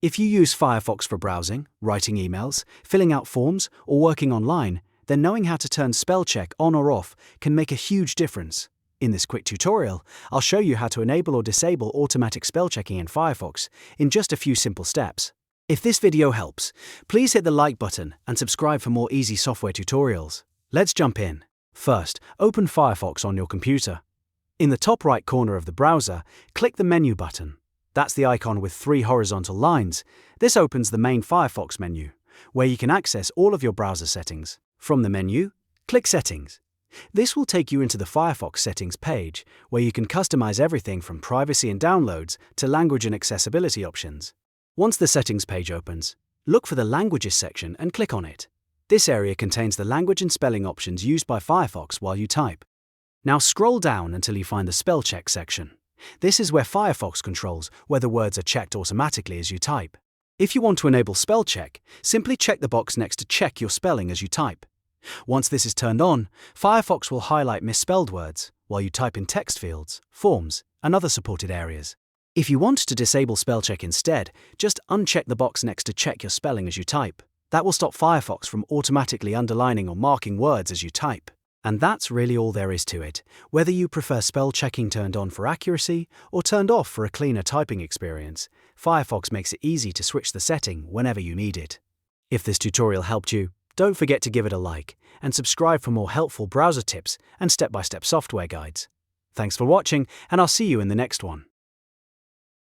If you use Firefox for browsing, writing emails, filling out forms, or working online, then knowing how to turn spell check on or off can make a huge difference. In this quick tutorial, I'll show you how to enable or disable automatic spell checking in Firefox in just a few simple steps. If this video helps, please hit the like button and subscribe for more easy software tutorials. Let's jump in. First, open Firefox on your computer. In the top right corner of the browser, click the menu button. That's the icon with 3 horizontal lines. This opens the main Firefox menu, where you can access all of your browser settings. From the menu, click Settings. This will take you into the Firefox settings page, where you can customize everything from privacy and downloads to language and accessibility options. Once the settings page opens, look for the Languages section and click on it. This area contains the language and spelling options used by Firefox while you type. Now scroll down until you find the Spell Check section. This is where Firefox controls whether words are checked automatically as you type. If you want to enable spell check, simply check the box next to check your spelling as you type. Once this is turned on, Firefox will highlight misspelled words while you type in text fields, forms, and other supported areas. If you want to disable spell check instead, just uncheck the box next to check your spelling as you type. That will stop Firefox from automatically underlining or marking words as you type. And that's really all there is to it, whether you prefer spell checking turned on for accuracy or turned off for a cleaner typing experience. Firefox makes it easy to switch the setting whenever you need it. If this tutorial helped you, don't forget to give it a like and subscribe for more helpful browser tips and step-by-step software guides. Thanks for watching, and I'll see you in the next one.